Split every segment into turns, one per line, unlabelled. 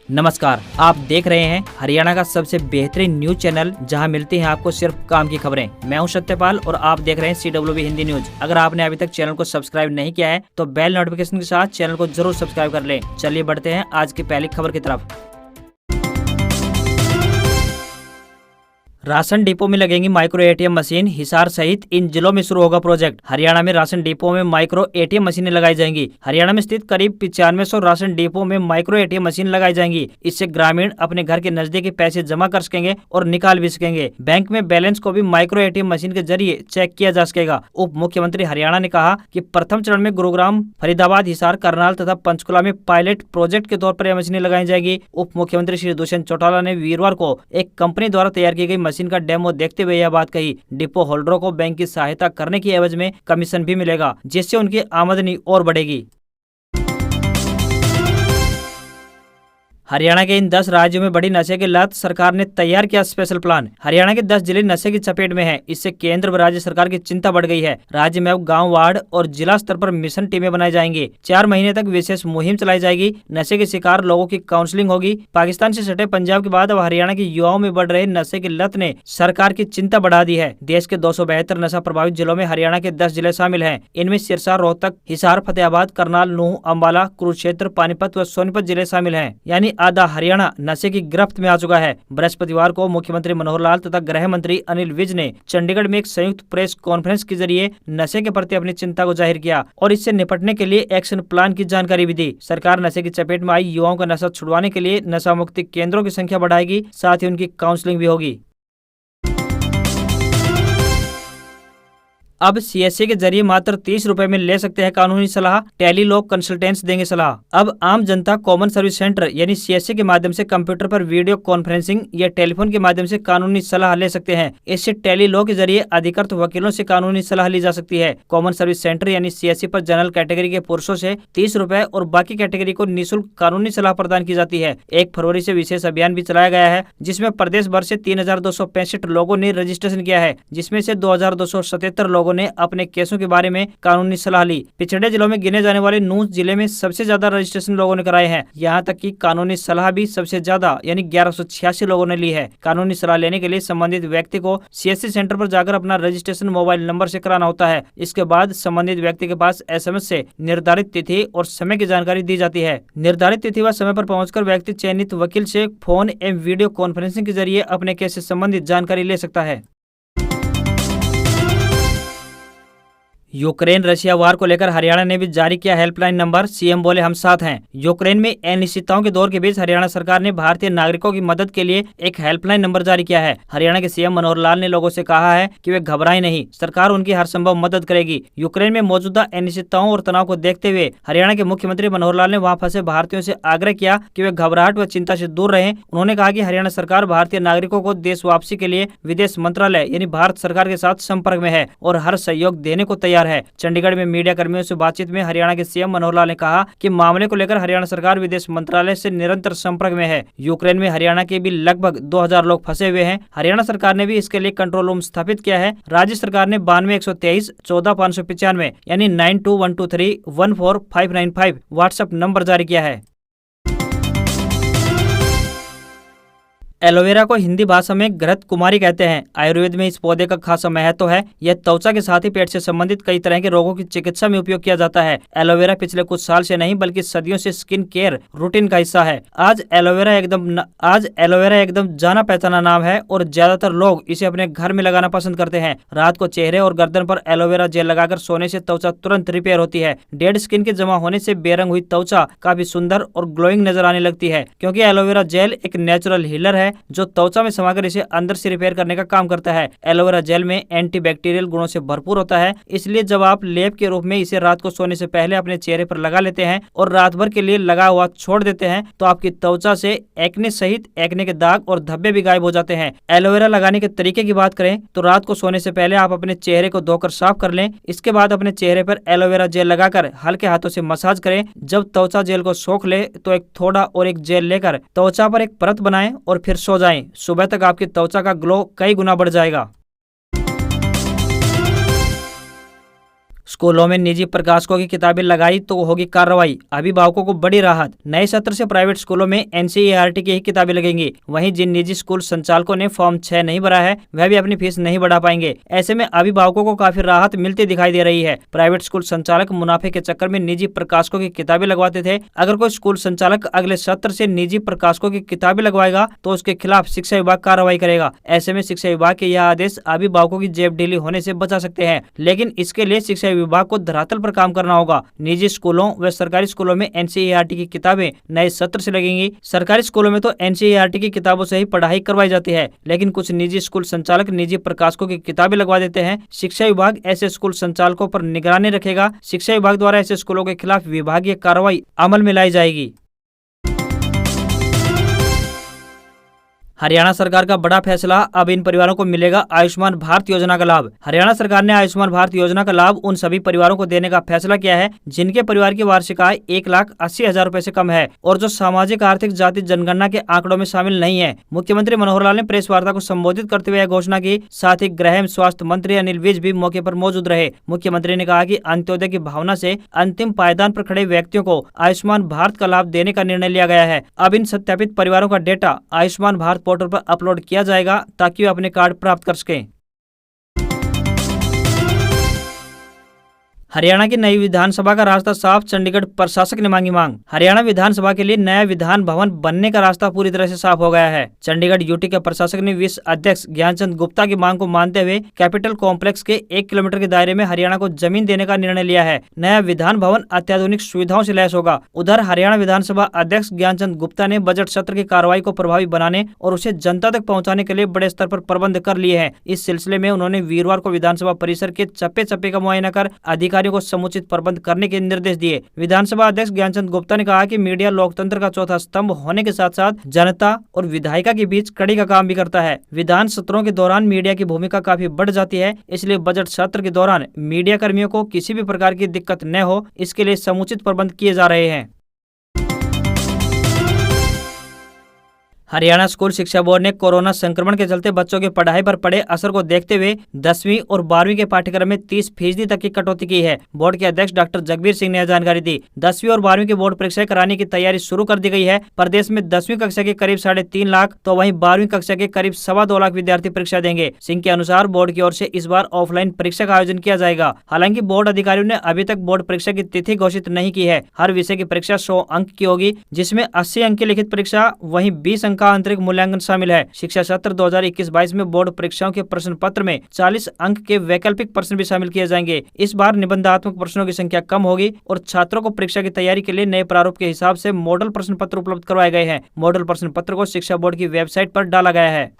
नमस्कार, आप देख रहे हैं हरियाणा का सबसे बेहतरीन न्यूज चैनल जहां मिलती हैं आपको सिर्फ काम की खबरें। मैं हूं सत्यपाल और आप देख रहे हैं CWB हिंदी न्यूज। अगर आपने अभी तक चैनल को सब्सक्राइब नहीं किया है तो बेल नोटिफिकेशन के साथ चैनल को जरूर सब्सक्राइब कर लें। चलिए बढ़ते हैं आज की पहली खबर की तरफ। राशन डिपो में लगेंगी माइक्रो ATM मशीन, हिसार सहित इन जिलों में शुरू होगा प्रोजेक्ट। हरियाणा में राशन डिपो में माइक्रो ATM मशीनें लगाई जाएंगी। हरियाणा में स्थित करीब 9500 राशन डिपो में माइक्रो ATM मशीन लगाई जाएंगी। इससे ग्रामीण अपने घर के नजदीक पैसे जमा कर सकेंगे और निकाल भी सकेंगे। बैंक में बैलेंस को भी माइक्रो ATM मशीन के जरिए चेक किया जा सकेगा। उप मुख्यमंत्री हरियाणा ने कहा कि प्रथम चरण में गुरुग्राम, फरीदाबाद, हिसार, करनाल तथा पंचकुला में पायलट प्रोजेक्ट के तौर पर यह मशीनें लगाई जाएगी। उप मुख्यमंत्री श्री दुष्यंत चौटाला ने वीरवार को एक कंपनी द्वारा तैयार की गई मशीन का डेमो देखते हुए यह बात कही। डिपो होल्डरों को बैंक की सहायता करने की एवज में कमीशन भी मिलेगा, जिससे उनकी आमदनी और बढ़ेगी। हरियाणा के इन 10 राज्यों में बड़ी नशे की लत, सरकार ने तैयार किया स्पेशल प्लान। हरियाणा के 10 जिले नशे की चपेट में हैं। इससे केंद्र व राज्य सरकार की चिंता बढ़ गई है। राज्य में अब गांव, वार्ड और जिला स्तर पर मिशन टीमें बनाई जाएंगी। 4 महीने तक विशेष मुहिम चलाई जाएगी। नशे के शिकार लोगों की काउंसलिंग होगी। पाकिस्तान से सटे पंजाब के बाद अब हरियाणा के युवाओं में बढ़ रहे नशे की लत ने सरकार की चिंता बढ़ा दी है। देश के 272 नशा प्रभावित जिलों में हरियाणा के 10 जिले शामिल हैं। इनमें सिरसा, रोहतक, हिसार, फतेहाबाद, करनाल, नूंह, अम्बाला, कुरुक्षेत्र, पानीपत व सोनीपत जिले शामिल हैं। यानी आधा हरियाणा नशे की गिरफ्त में आ चुका है। बृहस्पतिवार को मुख्यमंत्री मनोहर लाल तथा गृह मंत्री अनिल विज ने चंडीगढ़ में एक संयुक्त प्रेस कॉन्फ्रेंस के जरिए नशे के प्रति अपनी चिंता को जाहिर किया और इससे निपटने के लिए एक्शन प्लान की जानकारी भी दी। सरकार नशे की चपेट में आई युवाओं का नशा छुड़वाने के लिए नशा मुक्ति केंद्रों की संख्या बढ़ाएगी, साथ ही उनकी काउंसलिंग भी होगी। अब CSC के जरिए मात्र 30 रुपए में ले सकते हैं कानूनी सलाह। टेली लॉ कंसल्टेंट्स देंगे सलाह। अब आम जनता कॉमन सर्विस सेंटर यानी CSC के माध्यम से कंप्यूटर पर वीडियो कॉन्फ्रेंसिंग या टेलीफोन के माध्यम से कानूनी सलाह ले सकते हैं। इससे टेली लॉ के जरिए अधिकृत वकीलों से कानूनी सलाह ली जा सकती है। कॉमन सर्विस सेंटर यानी CSC पर जनरल कैटेगरी के पुरुषों से 30 रुपए और बाकी कैटेगरी को निःशुल्क कानूनी सलाह प्रदान की जाती है। 1 फरवरी से विशेष अभियान भी चलाया गया है, जिसमें प्रदेश भर से 3265 लोगों ने रजिस्ट्रेशन किया है, जिसमें से 2277 लोगों ने अपने केसों के बारे में कानूनी सलाह ली। पिछड़े जिलों में गिने जाने वाले नूंह जिले में सबसे ज्यादा रजिस्ट्रेशन लोगों ने कराए हैं। यहाँ तक कि कानूनी सलाह भी सबसे ज्यादा यानी 1186 लोगों ने ली है। कानूनी सलाह लेने के लिए संबंधित व्यक्ति को CSC सेंटर पर जाकर अपना रजिस्ट्रेशन मोबाइल नंबर से कराना होता है। इसके बाद संबंधित व्यक्ति के पास SMS से निर्धारित तिथि और समय की जानकारी दी जाती है। निर्धारित तिथि व समय पर पहुंचकर व्यक्ति चयनित वकील से फोन एवं वीडियो कॉन्फ्रेंसिंग के जरिए अपने केस से संबंधित जानकारी ले सकता है। यूक्रेन रशिया वार को लेकर हरियाणा ने भी जारी किया हेल्पलाइन नंबर। CM बोले हम साथ हैं। यूक्रेन में अनिश्चितताओं के दौर के बीच हरियाणा सरकार ने भारतीय नागरिकों की मदद के लिए एक हेल्पलाइन नंबर जारी किया है। हरियाणा के CM मनोहर लाल ने लोगों से कहा है कि वे घबराएं नहीं, सरकार उनकी हर संभव मदद करेगी। यूक्रेन में मौजूदा अनिश्चितताओं और तनाव को देखते हुए हरियाणा के मुख्यमंत्री मनोहर लाल ने वहाँ फंसे भारतीयों से आग्रह किया कि वे घबराहट व चिंता से दूर रहें। उन्होंने कहा कि हरियाणा सरकार भारतीय नागरिकों को देश वापसी के लिए विदेश मंत्रालय यानी भारत सरकार के साथ संपर्क में है और हर सहयोग देने को तैयार है। चंडीगढ़ में मीडिया कर्मियों से बातचीत में हरियाणा के CM मनोहर लाल ने कहा कि मामले को लेकर हरियाणा सरकार विदेश मंत्रालय से निरंतर संपर्क में है। यूक्रेन में हरियाणा के भी लगभग 2000 लोग फंसे हुए हैं। हरियाणा सरकार ने भी इसके लिए कंट्रोल रूम स्थापित किया है। राज्य सरकार ने 92 123 14 595 यानी 9212314595 व्हाट्सएप नंबर जारी किया है। एलोवेरा को हिंदी भाषा में घृत कुमारी कहते हैं। आयुर्वेद में इस पौधे का खासा महत्व है। यह त्वचा के साथ ही पेट से संबंधित कई तरह के रोगों की चिकित्सा में उपयोग किया जाता है। एलोवेरा पिछले कुछ साल से नहीं बल्कि सदियों से स्किन केयर रूटीन का हिस्सा है। आज एलोवेरा एकदम जाना पहचाना नाम है और ज्यादातर लोग इसे अपने घर में लगाना पसंद करते हैं। रात को चेहरे और गर्दन पर एलोवेरा जेल लगाकर सोने से त्वचा तुरंत रिपेयर होती है। डेड स्किन के जमा होने से बेरंग हुई त्वचा काफी सुंदर और ग्लोइंग नजर आने लगती है, क्योंकि एलोवेरा जेल एक नेचुरल हीलर है जो त्वचा में समाकर इसे अंदर से रिपेयर करने का काम करता है। एलोवेरा जेल में एंटीबैक्टीरियल गुणों से भरपूर होता है, इसलिए जब आप लेप के रूप में इसे रात को सोने से पहले अपने चेहरे पर लगा लेते हैं और रात भर के लिए लगा हुआ छोड़ देते हैं तो आपकी त्वचा से एक्ने सहित एक्ने के दाग और धब्बे भी गायब हो जाते हैं। एलोवेरा लगाने के तरीके की बात करें तो रात को सोने से पहले आप अपने चेहरे को धोकर साफ कर लें। इसके बाद अपने चेहरे पर एलोवेरा जेल लगाकर हल्के हाथों से मसाज करें। जब त्वचा जेल को सोख ले तो एक थोड़ा और एक जेल लेकर त्वचा पर एक परत बनाएं और फिर सो जाएं। सुबह तक आपकी त्वचा का ग्लो कई गुना बढ़ जाएगा। स्कूलों में निजी प्रकाशकों की किताबें लगाई तो होगी कार्रवाई, अभिभावकों को बड़ी राहत। नए सत्र से प्राइवेट स्कूलों में एनसीईआरटी की ही किताबें लगेंगी। वहीं जिन निजी स्कूल संचालकों ने फॉर्म 6 नहीं भरा है वह भी अपनी फीस नहीं बढ़ा पाएंगे। ऐसे में अभिभावकों को काफी राहत मिलती दिखाई दे रही है। प्राइवेट स्कूल संचालक मुनाफे के चक्कर में निजी प्रकाशकों की किताबें लगवाते थे। अगर कोई स्कूल संचालक अगले सत्र से निजी प्रकाशकों की किताबें लगवाएगा तो उसके खिलाफ शिक्षा विभाग कार्रवाई करेगा। ऐसे में शिक्षा विभाग के यह आदेश अभिभावकों की जेब ढीली होने से बचा सकते हैं, लेकिन इसके लिए शिक्षा विभाग को धरातल पर काम करना होगा। निजी स्कूलों व सरकारी स्कूलों में एनसीईआरटी की किताबें नए सत्र से लगेंगी। सरकारी स्कूलों में तो एनसीईआरटी की किताबों से ही पढ़ाई करवाई जाती है, लेकिन कुछ निजी स्कूल संचालक निजी प्रकाशकों की किताबें लगवा देते हैं। शिक्षा विभाग ऐसे स्कूल संचालकों पर निगरानी रखेगा। शिक्षा विभाग द्वारा ऐसे स्कूलों के खिलाफ विभागीय कार्रवाई अमल में लाई जाएगी। हरियाणा सरकार का बड़ा फैसला, अब इन परिवारों को मिलेगा आयुष्मान भारत योजना का लाभ। हरियाणा सरकार ने आयुष्मान भारत योजना का लाभ उन सभी परिवारों को देने का फैसला किया है जिनके परिवार की वार्षिक आय 1,80,000 रुपए से कम है और जो सामाजिक आर्थिक जाति जनगणना के आंकड़ों में शामिल नहीं है। मुख्यमंत्री मनोहर लाल ने प्रेस वार्ता को संबोधित करते हुए घोषणा की। साथ ही गृह एवं स्वास्थ्य मंत्री अनिल विज भी मौके पर मौजूद रहे। मुख्यमंत्री ने कहा कि अंत्योदय की भावना से अंतिम पायदान पर खड़े व्यक्तियों को आयुष्मान भारत का लाभ देने का निर्णय लिया गया है। अब इन सत्यापित परिवारों का डेटा आयुष्मान भारत पोर्टल पर अपलोड किया जाएगा ताकि वे अपने कार्ड प्राप्त कर सकें। हरियाणा की नई विधानसभा का रास्ता साफ, चंडीगढ़ प्रशासक ने मांगी मांग। हरियाणा विधानसभा के लिए नया विधान भवन बनने का रास्ता पूरी तरह से साफ हो गया है। चंडीगढ़ यूटी के प्रशासक ने विश्व अध्यक्ष ज्ञानचंद गुप्ता की मांग को मानते हुए कैपिटल कॉम्प्लेक्स के 1 किलोमीटर के दायरे में हरियाणा को जमीन देने का निर्णय लिया है। नया विधान भवन अत्याधुनिक सुविधाओं से लैस होगा। उधर हरियाणा विधानसभा अध्यक्ष ज्ञानचंद गुप्ता ने बजट सत्र की कार्रवाई को प्रभावी बनाने और उसे जनता तक पहुँचाने के लिए बड़े स्तर पर प्रबंध कर लिए हैं। इस सिलसिले में उन्होंने वीरवार को विधानसभा परिसर के चप्पे चप्पे का मुआयना कर अधिकारियों को समुचित प्रबंध करने के निर्देश दिए। विधानसभा अध्यक्ष ज्ञानचंद गुप्ता ने कहा कि मीडिया लोकतंत्र का चौथा स्तंभ होने के साथ साथ जनता और विधायिका के बीच कड़ी का काम भी करता है। विधान सत्रों के दौरान मीडिया की भूमिका काफी बढ़ जाती है, इसलिए बजट सत्र के दौरान मीडिया कर्मियों को किसी भी प्रकार की दिक्कत न हो, इसके लिए समुचित प्रबंध किए जा रहे हैं। हरियाणा स्कूल शिक्षा बोर्ड ने कोरोना संक्रमण के चलते बच्चों की पढ़ाई पर पड़े असर को देखते हुए 10वीं और 12वीं के पाठ्यक्रम में 30% तक की कटौती की है। बोर्ड के अध्यक्ष डॉक्टर जगबीर सिंह ने यह जानकारी दी। 10वीं और 12वीं की बोर्ड परीक्षाएं कराने की तैयारी शुरू कर दी गई है। प्रदेश में 10वीं कक्षा के करीब 3.5 लाख तो वहीं 12वीं कक्षा के करीब 2.25 लाख विद्यार्थी परीक्षा देंगे। सिंह के अनुसार बोर्ड की ओर से इस बार ऑफलाइन परीक्षा का आयोजन किया जाएगा। हालांकि बोर्ड अधिकारियों ने अभी तक बोर्ड परीक्षा की तिथि घोषित नहीं की है। हर विषय की परीक्षा 100 अंक की होगी, जिसमें 80 अंक की लिखित परीक्षा वहीं 20 अंक का आंतरिक मूल्यांकन शामिल है। शिक्षा सत्र 2021-22 में बोर्ड परीक्षाओं के प्रश्न पत्र में 40 अंक के वैकल्पिक प्रश्न भी शामिल किए जाएंगे। इस बार निबंधात्मक प्रश्नों की संख्या कम होगी और छात्रों को परीक्षा की तैयारी के लिए नए प्रारूप के हिसाब से मॉडल प्रश्न पत्र उपलब्ध करवाए गए हैं। मॉडल प्रश्न पत्र को शिक्षा बोर्ड की वेबसाइट पर डाला गया है।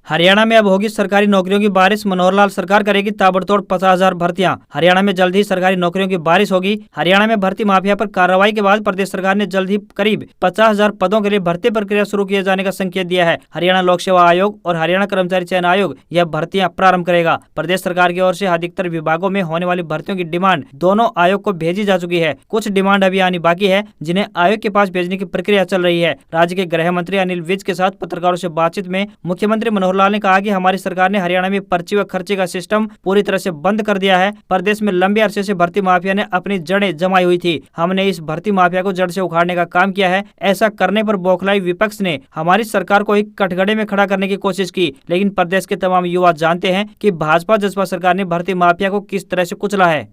हरियाणा में अब होगी सरकारी नौकरियों की बारिश, मनोहर लाल सरकार करेगी ताबड़तोड़ 50,000 भर्तियां। हरियाणा में जल्द ही सरकारी नौकरियों की बारिश होगी। हरियाणा में भर्ती माफिया पर कार्रवाई के बाद प्रदेश सरकार ने जल्द ही करीब 50,000 पदों के लिए भर्ती प्रक्रिया शुरू किए जाने का संकेत दिया है। हरियाणा लोक सेवा आयोग और हरियाणा कर्मचारी चयन आयोग यह भर्तियां प्रारंभ करेगा। प्रदेश सरकार की ओर से अधिकतर विभागों में होने वाली भर्तियों की डिमांड दोनों आयोग को भेजी जा चुकी है। कुछ डिमांड अभी आनी बाकी है, जिन्हें आयोग के पास भेजने की प्रक्रिया चल रही है। राज्य के गृह मंत्री अनिल विज के साथ पत्रकारों से बातचीत में मुख्यमंत्री मनोहर लाल ने कहा कि हमारी सरकार ने हरियाणा में पर्ची व खर्चे का सिस्टम पूरी तरह से बंद कर दिया है। प्रदेश में लंबे अरसे से भर्ती माफिया ने अपनी जड़ें जमाई हुई थी। हमने इस भर्ती माफिया को जड़ से उखाड़ने का काम किया है। ऐसा करने पर बौखलाई विपक्ष ने हमारी सरकार को एक कटघरे में खड़ा करने की कोशिश की, लेकिन प्रदेश के तमाम युवा जानते हैं कि भाजपा जसपा सरकार ने भर्ती माफिया को किस तरह से कुचला है।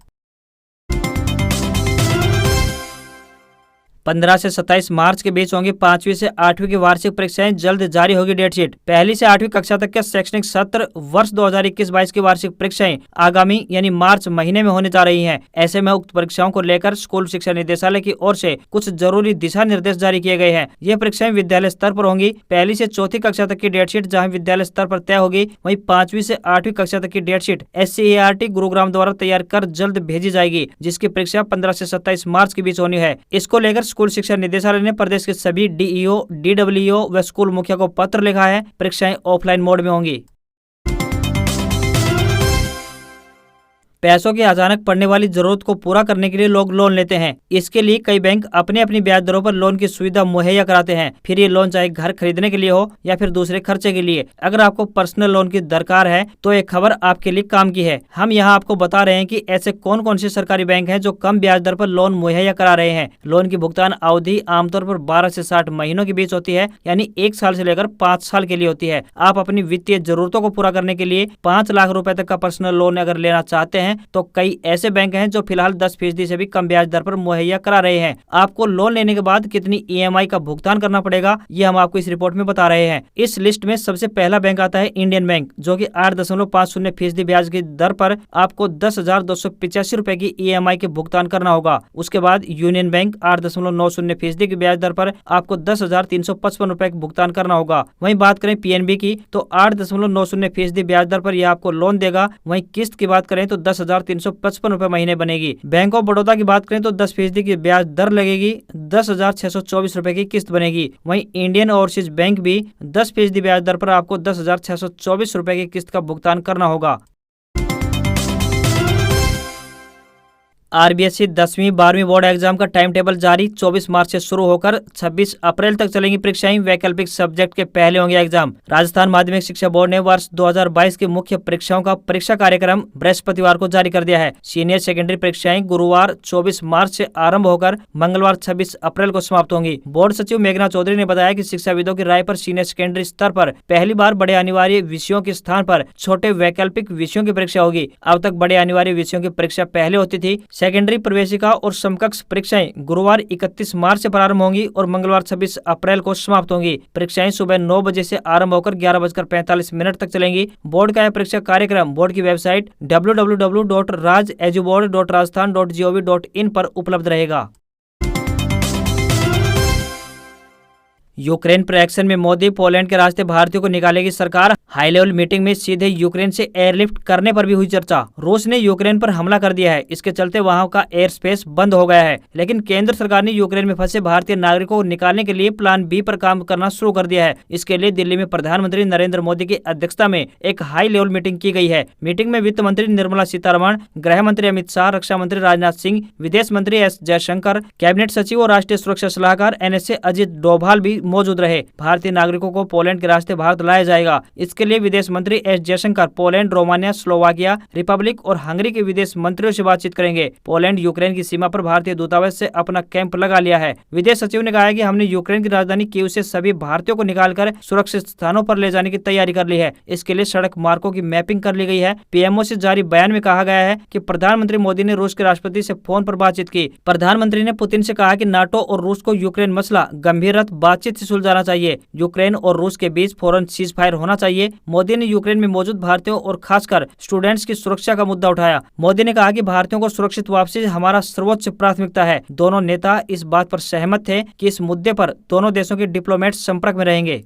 15 से 27 मार्च के बीच होंगी 5वीं से 8वीं की वार्षिक परीक्षाएं, जल्द जारी होगी डेट शीट। पहली से 8वीं कक्षा तक के शैक्षणिक सत्र वर्ष 2021-22 की वार्षिक परीक्षाएं आगामी यानी मार्च महीने में होने जा रही हैं। ऐसे में उक्त परीक्षाओं को लेकर स्कूल शिक्षा निदेशालय की ओर से कुछ जरूरी दिशा निर्देश जारी किए गए हैं। ये परीक्षाएं विद्यालय स्तर पर होंगी। पहली से 4वीं कक्षा तक की डेट शीट जहाँ विद्यालय स्तर पर तय होगी, वहीं 5वीं से 8वीं कक्षा तक की डेट शीट SCERT गुरुग्राम द्वारा तैयार कर जल्द भेजी जाएगी, जिसकी परीक्षा 15 से 27 मार्च के बीच होनी है। इसको लेकर स्कूल शिक्षा निदेशालय ने प्रदेश के सभी DEO, DWO व स्कूल मुखिया को पत्र लिखा है। परीक्षाएं ऑफलाइन मोड में होंगी। पैसों की अचानक पड़ने वाली जरूरत को पूरा करने के लिए लोग लोन लेते हैं। इसके लिए कई बैंक अपनी अपनी ब्याज दरों पर लोन की सुविधा मुहैया कराते हैं। फिर ये लोन चाहे घर खरीदने के लिए हो या फिर दूसरे खर्चे के लिए। अगर आपको पर्सनल लोन की दरकार है तो एक खबर आपके लिए काम की है। हम यहाँ आपको बता रहे हैं कि ऐसे कौन कौन से सरकारी बैंक हैं जो कम ब्याज दर पर लोन मुहैया करा रहे हैं। लोन की भुगतान अवधि आमतौर पर 12 से 60 महीनों के बीच होती है, यानी 1 साल से लेकर 5 साल के लिए होती है। आप अपनी वित्तीय जरूरतों को पूरा करने के लिए 5 लाख रुपए तक का पर्सनल लोन अगर लेना चाहते हैं तो कई ऐसे बैंक हैं जो फिलहाल 10% से भी कम ब्याज दर पर मुहैया करा रहे हैं। आपको लोन लेने के बाद कितनी EMI का भुगतान करना पड़ेगा, ये हम आपको इस रिपोर्ट में बता रहे हैं। इस लिस्ट में सबसे पहला बैंक आता है इंडियन बैंक, जो कि 8.50% ब्याज की दर पर आपको 10,285 रुपए की EMI के भुगतान करना होगा। उसके बाद यूनियन बैंक 8.90% की ब्याज दर पर आपको 10,355 रुपए का भुगतान करना होगा। वहीं बात करें PNB की तो 8.90% ब्याज दर पर यह आपको लोन देगा। वहीं किस्त की बात करें तो 10,355 रुपए महीने बनेगी। बैंक ऑफ बड़ौदा की बात करें तो 10% की ब्याज दर लगेगी, 10,624 रुपए की किस्त बनेगी। वहीं इंडियन ओवरसीज बैंक भी 10% ब्याज दर पर आपको 10,624 रुपए की किस्त का भुगतान करना होगा। RBSE 10वीं 12वीं बोर्ड एग्जाम का टाइम टेबल जारी। 24 मार्च से शुरू होकर 26 अप्रैल तक चलेंगी परीक्षाएं। वैकल्पिक सब्जेक्ट के पहले होंगे एग्जाम। राजस्थान माध्यमिक शिक्षा बोर्ड ने वर्ष 2022 की मुख्य परीक्षाओं का परीक्षा कार्यक्रम बृहस्पतिवार को जारी कर दिया है। सीनियर सेकेंडरी परीक्षाएं गुरुवार 24 मार्च से आरंभ होकर मंगलवार 26 अप्रैल को समाप्त होंगी। बोर्ड सचिव मेघना चौधरी ने बताया कि शिक्षाविदों की राय पर सीनियर सेकेंडरी स्तर पर पहली बार बड़े अनिवार्य विषयों के स्थान पर छोटे वैकल्पिक विषयों की परीक्षा होगी। अब तक बड़े अनिवार्य विषयों की परीक्षा पहले होती थी। सेकेंडरी प्रवेशिका और समकक्ष परीक्षाएं गुरुवार 31 मार्च से प्रारंभ होंगी और मंगलवार 26 अप्रैल को समाप्त होंगी। परीक्षाएं सुबह 9 बजे से आरंभ होकर 11:45 तक चलेंगी। बोर्ड का यह परीक्षा कार्यक्रम बोर्ड की वेबसाइट www.rajeduboard.rajasthan.gov.in पर उपलब्ध रहेगा। यूक्रेन पर एक्शन में मोदी, पोलैंड के रास्ते भारतीयों को निकालेगी सरकार। हाई लेवल मीटिंग में सीधे यूक्रेन से एयरलिफ्ट करने पर भी हुई चर्चा। रूस ने यूक्रेन पर हमला कर दिया है, इसके चलते वहां का एयर स्पेस बंद हो गया है। लेकिन केंद्र सरकार ने यूक्रेन में फंसे भारतीय नागरिकों को निकालने के लिए प्लान B पर काम करना शुरू कर दिया है। इसके लिए दिल्ली में प्रधानमंत्री नरेंद्र मोदी की अध्यक्षता में एक हाई लेवल मीटिंग की गई है। मीटिंग में वित्त मंत्री निर्मला सीतारमण, गृह मंत्री अमित शाह, रक्षा मंत्री राजनाथ सिंह, विदेश मंत्री S जयशंकर, कैबिनेट सचिव और राष्ट्रीय सुरक्षा सलाहकार NSA अजित डोभाल भी मौजूद रहे। भारतीय नागरिकों को पोलैंड के रास्ते भारत लाया जाएगा। इसके लिए विदेश मंत्री S Jaishankar Poland, Romania, Slovakia Republic और हंगरी के विदेश मंत्रियों से बातचीत करेंगे। पोलैंड यूक्रेन की सीमा पर भारतीय दूतावास से अपना कैंप लगा लिया है। विदेश सचिव ने कहा है कि हमने यूक्रेन की राजधानी कीव से सभी भारतीयों को निकालकर सुरक्षित स्थानों पर ले जाने की तैयारी कर ली है। इसके लिए सड़क मार्गों की मैपिंग कर ली गई है। PMO से जारी बयान में कहा गया है कि प्रधानमंत्री मोदी ने रूस के राष्ट्रपति से फोन पर बातचीत की। प्रधानमंत्री ने पुतिन से कहा कि नाटो और रूस को यूक्रेन मसला गंभीर बातचीत से सुलझाना चाहिए। यूक्रेन और रूस के बीच फौरन सीज फायर होना चाहिए। मोदी ने यूक्रेन में मौजूद भारतीयों और खासकर स्टूडेंट्स की सुरक्षा का मुद्दा उठाया। मोदी ने कहा कि भारतीयों को सुरक्षित वापसी हमारा सर्वोच्च प्राथमिकता है। दोनों नेता इस बात पर सहमत थे कि इस मुद्दे पर दोनों देशों के डिप्लोमेट संपर्क में रहेंगे।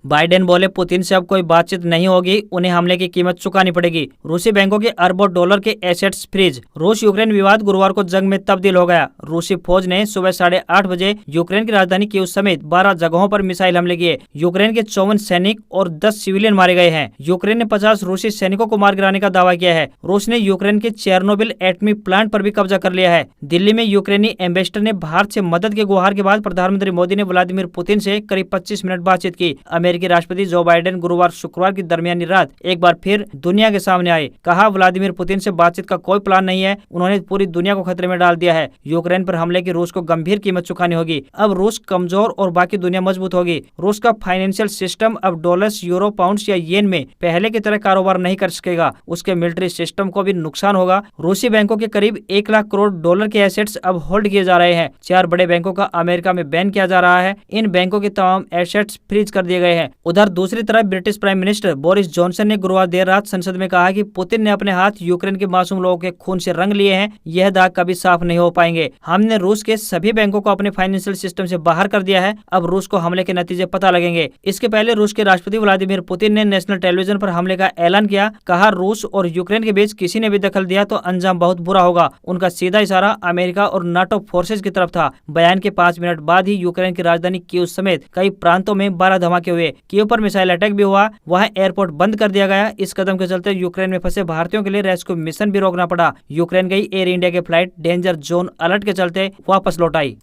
बाइडेन बोले, पुतिन से अब कोई बातचीत नहीं होगी, उन्हें हमले की कीमत चुकानी पड़ेगी। रूसी बैंकों के अरबों डॉलर के एसेट्स फ्रीज। रूस यूक्रेन विवाद गुरुवार को जंग में तब्दील हो गया। रूसी फौज ने सुबह 8:30 बजे यूक्रेन की राजधानी कीव समेत 12 जगहों पर मिसाइल हमले किए। यूक्रेन के 54 सैनिक और 10 सिविलियन मारे गए हैं। यूक्रेन ने 50 रूसी सैनिकों को मार गिराने का दावा किया है। रूस ने यूक्रेन के चेरनोबिल एटमी प्लांट पर भी कब्जा कर लिया है। दिल्ली में यूक्रेनी एम्बेसडर ने भारत से मदद के गुहार के बाद प्रधानमंत्री मोदी ने व्लादिमीर पुतिन से करीब 25 मिनट बातचीत की। अमेरिकी राष्ट्रपति जो बाइडेन गुरुवार शुक्रवार की दरमियानी रात एक बार फिर दुनिया के सामने आए। कहा, व्लादिमीर पुतिन से बातचीत का कोई प्लान नहीं है, उन्होंने पूरी दुनिया को खतरे में डाल दिया है। यूक्रेन पर हमले की रूस को गंभीर कीमत चुकानी होगी। अब रूस कमजोर और बाकी दुनिया मजबूत होगी। रूस का फाइनेंशियल सिस्टम अब डॉलर्स, यूरो, पाउंड्स या येन में पहले की तरह कारोबार नहीं कर सकेगा। उसके मिलिट्री सिस्टम को भी नुकसान होगा। रूसी बैंकों के करीब 1 लाख करोड़ डॉलर के एसेट्स अब होल्ड किए जा रहे हैं। 4 बड़े बैंकों का अमेरिका में बैन किया जा रहा है। इन बैंकों के तमाम एसेट्स फ्रीज कर दिए गए हैं। उधर दूसरी तरफ British prime minister Boris Johnson ने गुरुवार देर रात संसद में कहा कि पुतिन ने अपने हाथ यूक्रेन के मासूम लोगों के खून से रंग लिए हैं। यह दाग कभी साफ नहीं हो पाएंगे। हमने रूस के सभी बैंकों को अपने फाइनेंशियल सिस्टम से बाहर कर दिया है। अब रूस को हमले के नतीजे पता लगेंगे। इसके पहले रूस के राष्ट्रपति व्लादिमीर पुतिन ने नेशनल टेलीविजन पर हमले का ऐलान किया। कहा, रूस और यूक्रेन के बीच किसी ने भी दखल दिया तो अंजाम बहुत बुरा होगा। उनका सीधा इशारा अमेरिका और नाटो फोर्सेज की तरफ था। बयान के 5 मिनट बाद ही यूक्रेन की राजधानी कीव समेत कई प्रांतों में 12 धमाके हुए। थे। कीव पर मिसाइल अटैक भी हुआ, वहाँ एयरपोर्ट बंद कर दिया गया। इस कदम के चलते यूक्रेन में फंसे भारतीयों के लिए रेस्क्यू मिशन भी रोकना पड़ा। यूक्रेन गई एयर इंडिया की फ्लाइट डेंजर जोन अलर्ट के चलते वापस लौट आई।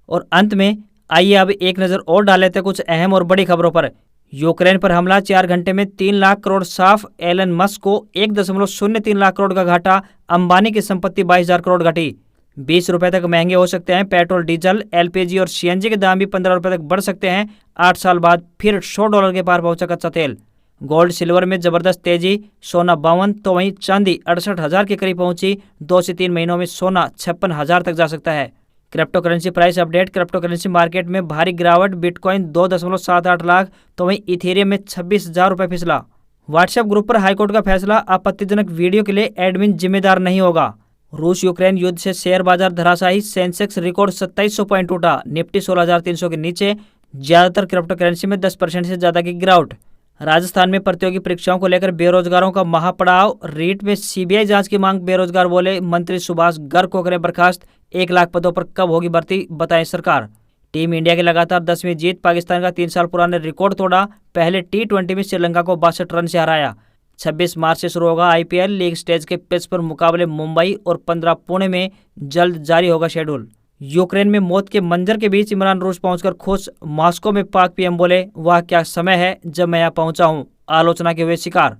और अंत में आइए अब एक नजर और डाल लेते कुछ अहम और बड़ी खबरों पर। यूक्रेन पर हमला, 4 घंटे में 3 लाख करोड़ साफ। एलन मस्क को 1.03 लाख करोड़ का घाटा। अंबानी की संपत्ति 22,000 करोड़ घटी। 20 रुपए तक महंगे हो सकते हैं पेट्रोल डीजल। एलपीजी और सीएनजी के दाम भी 15 रुपए तक बढ़ सकते हैं। 8 साल बाद फिर $100 के पार पहुंचा कच्चा तेल। गोल्ड सिल्वर में जबरदस्त तेजी, सोना 52 तो वहीं चांदी 68,000 के करीब पहुंची। 2 से 3 महीनों में सोना 56,000 तक जा सकता है। Crypto currency price update. Crypto currency market में भारी गिरावट, बिटकॉइन 2.78 लाख तो वहीं इथेरियम में 26,000 रुपये फिसला। व्हाट्सएप ग्रुप पर हाईकोर्ट का फैसला, आपत्तिजनक वीडियो के लिए एडमिन जिम्मेदार नहीं होगा। रूस यूक्रेन युद्ध से शेयर बाजार धराशायी, सेंसेक्स रिकॉर्ड 2700 पॉइंट टूटा, निफ्टी 16,300 के नीचे। ज्यादातर क्रिप्टो करेंसी में 10% से ज्यादा की गिरावट। राजस्थान में प्रतियोगी परीक्षाओं को लेकर बेरोजगारों का महापड़ाव, रीट में सीबीआई जांच की मांग, बेरोजगार बोले मंत्री सुभाष गर्ग को करें बर्खास्त। 1 लाख पदों पर कब होगी भर्ती, बताएं सरकार। टीम इंडिया की लगातार 10वीं जीत, पाकिस्तान का 3 साल पुराने रिकॉर्ड तोड़ा। पहले T20 में श्रीलंका को 62 रन से हराया। 26 मार्च से शुरू होगा आईपीएल लीग स्टेज के पिच पर मुकाबले मुंबई और 15 पुणे में। जल्द जारी होगा शेड्यूल। यूक्रेन में मौत के मंजर के बीच इमरान रूस पहुंचकर खुश। मॉस्को में पाक पीएम बोले, वाह क्या समय है जब मैं यहाँ पहुंचा हूं, आलोचना के हुए शिकार।